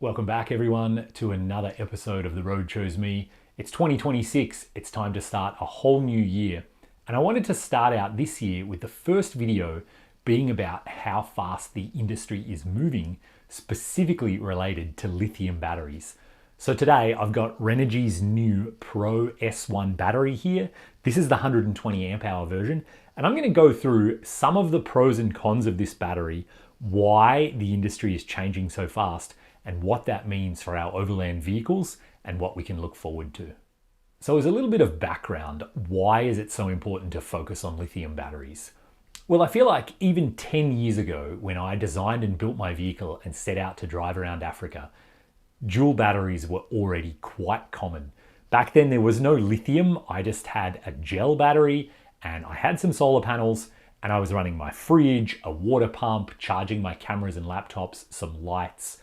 Welcome back everyone to another episode of The Road Chose Me. It's 2026, it's time to start a whole new year. And I wanted to start out this year with the first video being about how fast the industry is moving, specifically related to lithium batteries. So today I've got Renogy's new Pro S1 battery here. This is the 120 amp hour version. And I'm going to go through some of the pros and cons of this battery, why the industry is changing so fast, and what that means for our overland vehicles and what we can look forward to. So as a little bit of background, why is it so important to focus on lithium batteries? Well, I feel like even 10 years ago, when I designed and built my vehicle and set out to drive around Africa, dual batteries were already quite common. Back then there was no lithium, I just had a gel battery and I had some solar panels and I was running my fridge, a water pump, charging my cameras and laptops, some lights,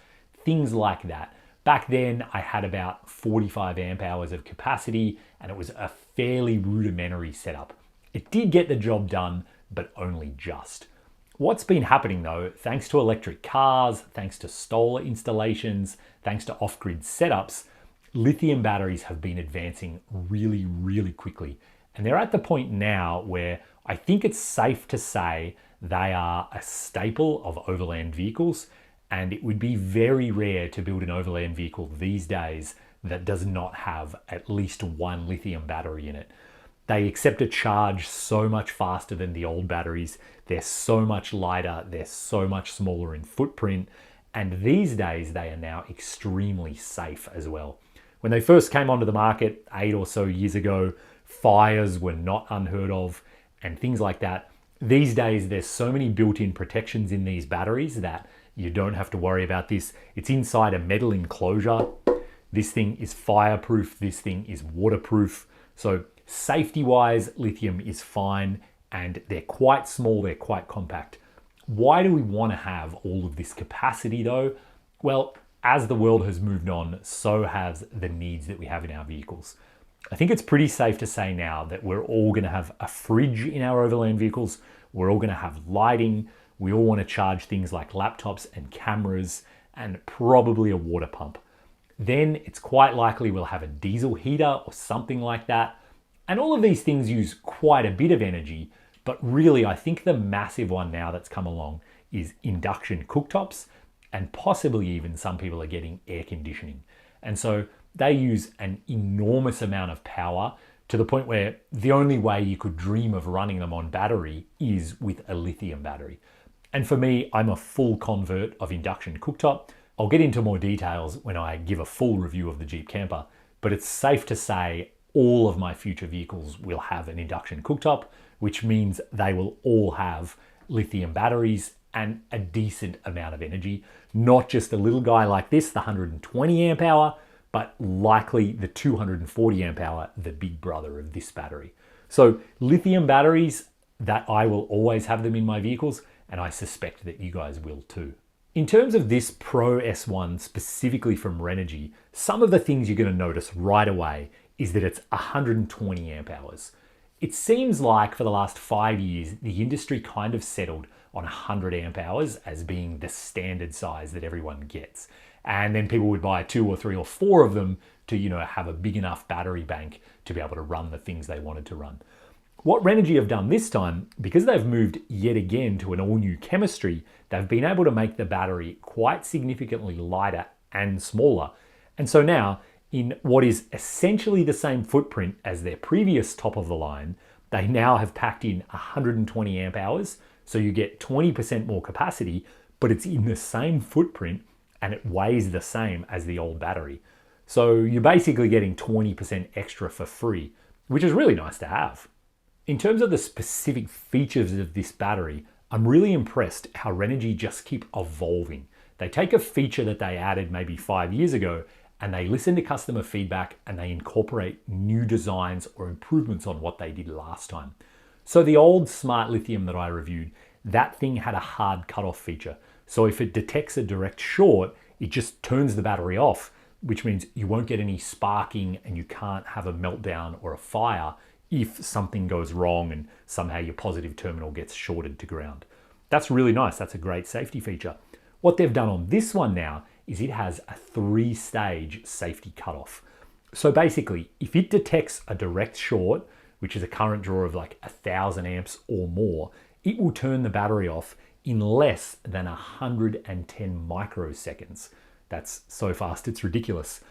things like that. Back then I had about 45 amp hours of capacity and it was a fairly rudimentary setup. It did get the job done, but only just. What's been happening though, thanks to electric cars, thanks to solar installations, thanks to off-grid setups, lithium batteries have been advancing really quickly. And they're at the point now where I think it's safe to say they are a staple of overland vehicles. And it would be very rare to build an overland vehicle these days that does not have at least one lithium battery in it. They accept a charge so much faster than the old batteries. They're so much lighter, they're so much smaller in footprint, and these days they are now extremely safe as well. When they first came onto the market 8 or so years ago, fires were not unheard of and things like that. These days there's so many built-in protections in these batteries that you don't have to worry about this. It's inside a metal enclosure. This thing is fireproof. This thing is waterproof. So safety-wise, lithium is fine and they're quite small, they're quite compact. Why do we want to have all of this capacity though? Well, as the world has moved on, so has the needs that we have in our vehicles. I think it's pretty safe to say now that we're all going to have a fridge in our overland vehicles. We're all going to have lighting. We all want to charge things like laptops and cameras and probably a water pump. Then it's quite likely we'll have a diesel heater or something like that. And all of these things use quite a bit of energy, but really I think the massive one now that's come along is induction cooktops, and possibly even some people are getting air conditioning. And so they use an enormous amount of power to the point where the only way you could dream of running them on battery is with a lithium battery. And for me, I'm a full convert of induction cooktop. I'll get into more details when I give a full review of the Jeep Camper, but it's safe to say all of my future vehicles will have an induction cooktop, which means they will all have lithium batteries and a decent amount of energy. Not just a little guy like this, the 120 amp hour, but likely the 240 amp hour, the big brother of this battery. So lithium batteries, that I will always have them in my vehicles, and I suspect that you guys will too. In terms of this Pro S1 specifically from Renogy, some of the things you're going to notice right away is that it's 120 amp hours. It seems like for the last 5 years, the industry kind of settled on 100 amp hours as being the standard size that everyone gets. And then people would buy 2 or 3 or 4 of them to, have a big enough battery bank to be able to run the things they wanted to run. What Renogy have done this time, because they've moved yet again to an all-new chemistry, they've been able to make the battery quite significantly lighter and smaller. And so now, in what is essentially the same footprint as their previous top of the line, they now have packed in 120 amp hours, so you get 20% more capacity, but it's in the same footprint and it weighs the same as the old battery. So you're basically getting 20% extra for free, which is really nice to have. In terms of the specific features of this battery, I'm really impressed how Renogy just keep evolving. They take a feature that they added maybe 5 years ago and they listen to customer feedback and they incorporate new designs or improvements on what they did last time. So the old smart lithium that I reviewed, that thing had a hard cutoff feature. So if it detects a direct short, it just turns the battery off, which means you won't get any sparking and you can't have a meltdown or a fire if something goes wrong and somehow your positive terminal gets shorted to ground. That's really nice. That's a great safety feature. What they've done on this one now is it has a 3-stage safety cutoff. So basically, if it detects a direct short, which is a current draw of like 1,000 amps or more, it will turn the battery off in less than 110 microseconds. That's so fast, it's ridiculous.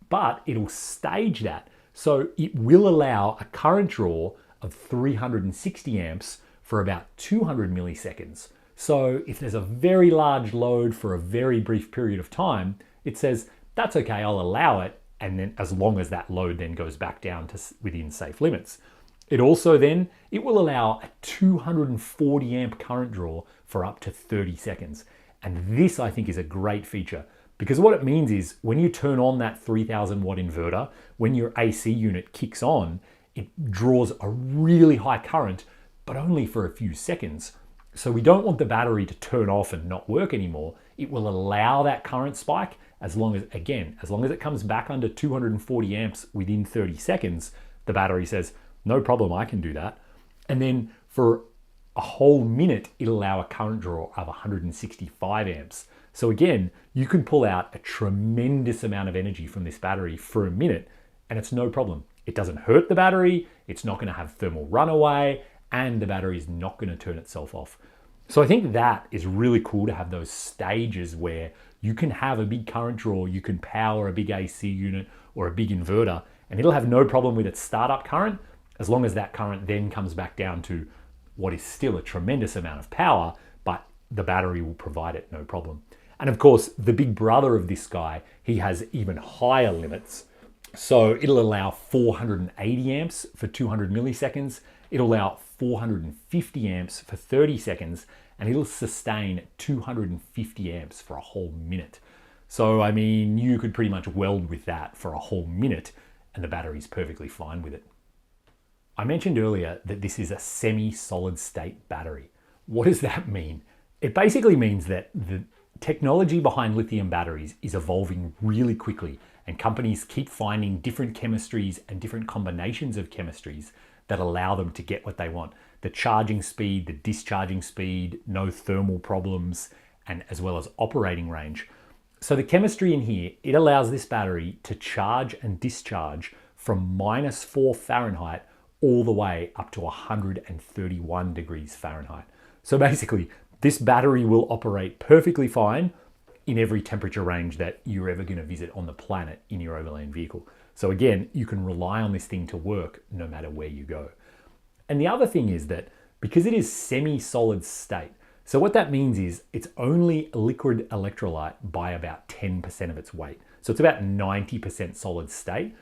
But it'll stage that. So it will allow a current draw of 360 amps for about 200 milliseconds. So if there's a very large load for a very brief period of time, it says, that's okay, I'll allow it. And then as long as that load then goes back down to within safe limits. It also then, it will allow a 240 amp current draw for up to 30 seconds. And this I think is a great feature because what it means is when you turn on that 3000 watt inverter, when your AC unit kicks on, it draws a really high current, but only for a few seconds. So we don't want the battery to turn off and not work anymore. It will allow that current spike as long as it comes back under 240 amps within 30 seconds, the battery says, no problem, I can do that. And then for a whole minute, it'll allow a current draw of 165 amps. So again, you can pull out a tremendous amount of energy from this battery for a minute, and it's no problem. It doesn't hurt the battery, it's not gonna have thermal runaway, and the battery is not gonna turn itself off. So I think that is really cool to have those stages where you can have a big current draw, you can power a big AC unit or a big inverter, and it'll have no problem with its startup current, as long as that current then comes back down to what is still a tremendous amount of power, but the battery will provide it no problem. And of course, the big brother of this guy, he has even higher limits. So it'll allow 480 amps for 200 milliseconds, it'll allow 450 amps for 30 seconds, and it'll sustain 250 amps for a whole minute. So, I mean, you could pretty much weld with that for a whole minute, and the battery's perfectly fine with it. I mentioned earlier that this is a semi-solid state battery. What does that mean? It basically means that the technology behind lithium batteries is evolving really quickly, and companies keep finding different chemistries and different combinations of chemistries that allow them to get what they want. The charging speed, the discharging speed, no thermal problems, and as well as operating range. So the chemistry in here, it allows this battery to charge and discharge from -4 Fahrenheit all the way up to 131 degrees Fahrenheit. So basically, this battery will operate perfectly fine in every temperature range that you're ever going to visit on the planet in your Overland vehicle. So again, you can rely on this thing to work no matter where you go. And the other thing is that because it is semi-solid state, so what that means is it's only liquid electrolyte by about 10% of its weight. So it's about 90% solid state.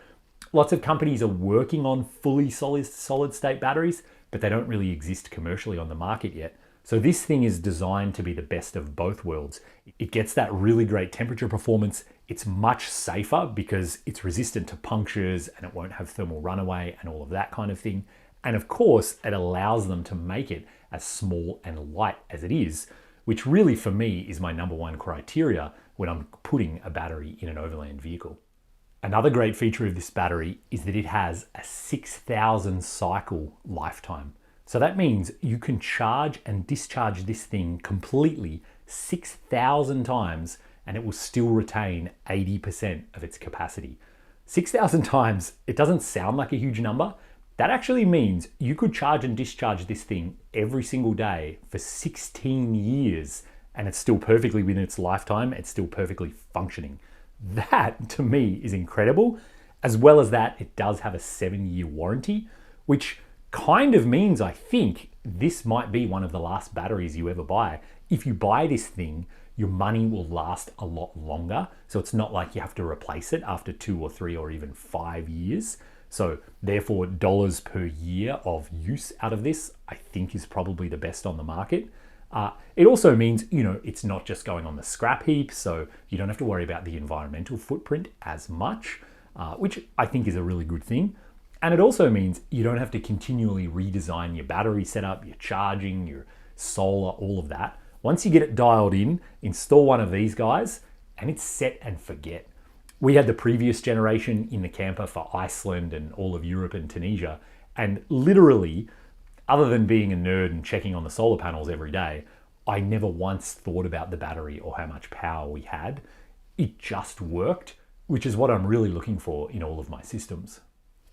Lots of companies are working on fully solid state batteries, but they don't really exist commercially on the market yet. So this thing is designed to be the best of both worlds. It gets that really great temperature performance. It's much safer because it's resistant to punctures and it won't have thermal runaway and all of that kind of thing. And of course, it allows them to make it as small and light as it is, which really for me is my #1 criteria when I'm putting a battery in an Overland vehicle. Another great feature of this battery is that it has a 6,000 cycle lifetime. So that means you can charge and discharge this thing completely 6,000 times and it will still retain 80% of its capacity. 6,000 times, it doesn't sound like a huge number. That actually means you could charge and discharge this thing every single day for 16 years and it's still perfectly within its lifetime, it's still perfectly functioning. That to me is incredible, as well as that it does have a 7-year warranty, which kind of means I think this might be one of the last batteries you ever buy. If you buy this thing, your money will last a lot longer. So it's not like you have to replace it after 2 or 3 or even 5 years. So therefore dollars per year of use out of this, I think is probably the best on the market. It also means, it's not just going on the scrap heap, so you don't have to worry about the environmental footprint as much, which I think is a really good thing. And it also means you don't have to continually redesign your battery setup, your charging, your solar, all of that. Once you get it dialed in, install one of these guys, and it's set and forget. We had the previous generation in the camper for Iceland and all of Europe and Tunisia, and literally, other than being a nerd and checking on the solar panels every day, I never once thought about the battery or how much power we had. it just worked, which is what I'm really looking for in all of my systems.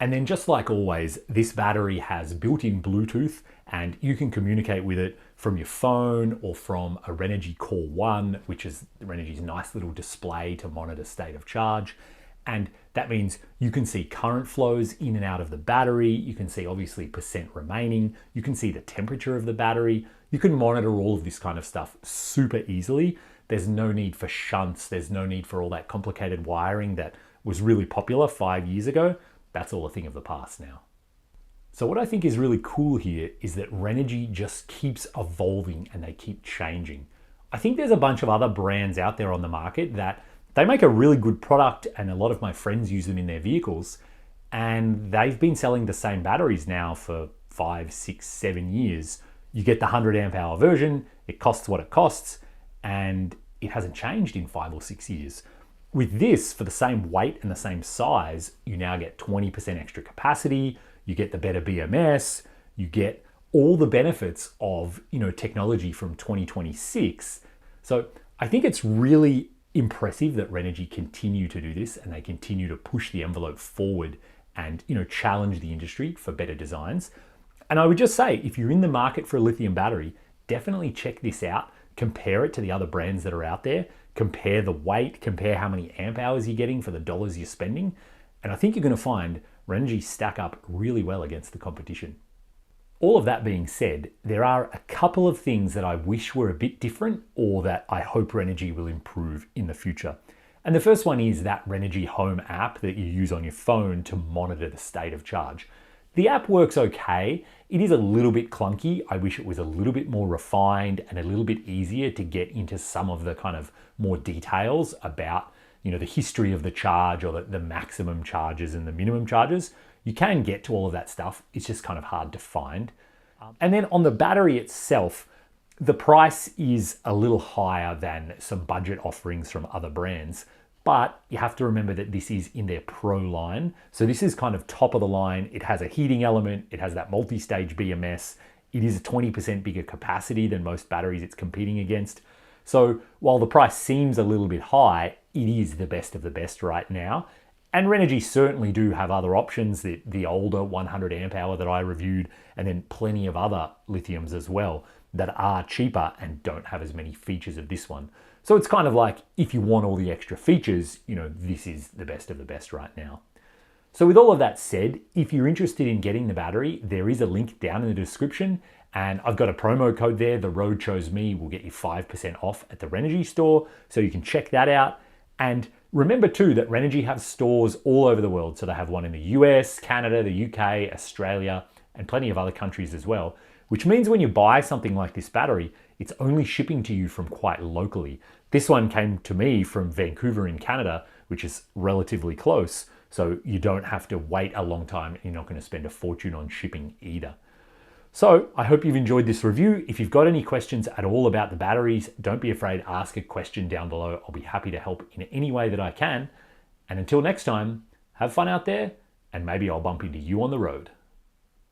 And then just like always, this battery has built-in Bluetooth and you can communicate with it from your phone or from a Renogy Core 1, which is Renogy's nice little display to monitor state of charge. And that means you can see current flows in and out of the battery. You can see obviously percent remaining. You can see the temperature of the battery. You can monitor all of this kind of stuff super easily. There's no need for shunts. There's no need for all that complicated wiring that was really popular 5 years ago. That's all a thing of the past now. So what I think is really cool here is that Renogy just keeps evolving and they keep changing. I think there's a bunch of other brands out there on the market that they make a really good product and a lot of my friends use them in their vehicles, and they've been selling the same batteries now for 5, 6, 7 years. You get the 100 amp hour version, it costs what it costs, and it hasn't changed in 5 or 6 years. With this, for the same weight and the same size, you now get 20% extra capacity, you get the better BMS, you get all the benefits of, technology from 2026. So I think it's really impressive that Renogy continue to do this and they continue to push the envelope forward and challenge the industry for better designs. And I would just say, if you're in the market for a lithium battery, definitely check this out, compare it to the other brands that are out there, compare the weight, compare how many amp hours you're getting for the dollars you're spending. And I think you're going to find Renogy stack up really well against the competition. All of that being said, there are a couple of things that I wish were a bit different or that I hope Renogy will improve in the future. And the first one is that Renogy Home app that you use on your phone to monitor the state of charge. The app works okay. It is a little bit clunky. I wish it was a little bit more refined and a little bit easier to get into some of the kind of more details about, the history of the charge or the maximum charges and the minimum charges. You can get to all of that stuff. It's just kind of hard to find. And then on the battery itself, the price is a little higher than some budget offerings from other brands, but you have to remember that this is in their Pro line. So this is kind of top of the line. It has a heating element. It has that multi-stage BMS. It is a 20% bigger capacity than most batteries it's competing against. So while the price seems a little bit high, it is the best of the best right now. And Renogy certainly do have other options, the older 100 amp hour that I reviewed, and then plenty of other lithiums as well that are cheaper and don't have as many features of this one. So it's kind of like, if you want all the extra features, this is the best of the best right now. So with all of that said, if you're interested in getting the battery, there is a link down in the description, and I've got a promo code there. The Road Chose Me will get you 5% off at the Renogy store, so you can check that out. And remember too that Renogy have stores all over the world. So they have one in the US, Canada, the UK, Australia, and plenty of other countries as well, which means when you buy something like this battery, it's only shipping to you from quite locally. This one came to me from Vancouver in Canada, which is relatively close. So you don't have to wait a long time. You're not going to spend a fortune on shipping either. So I hope you've enjoyed this review. If you've got any questions at all about the batteries, don't be afraid to ask a question down below. I'll be happy to help in any way that I can. And until next time, have fun out there, and maybe I'll bump into you on the road.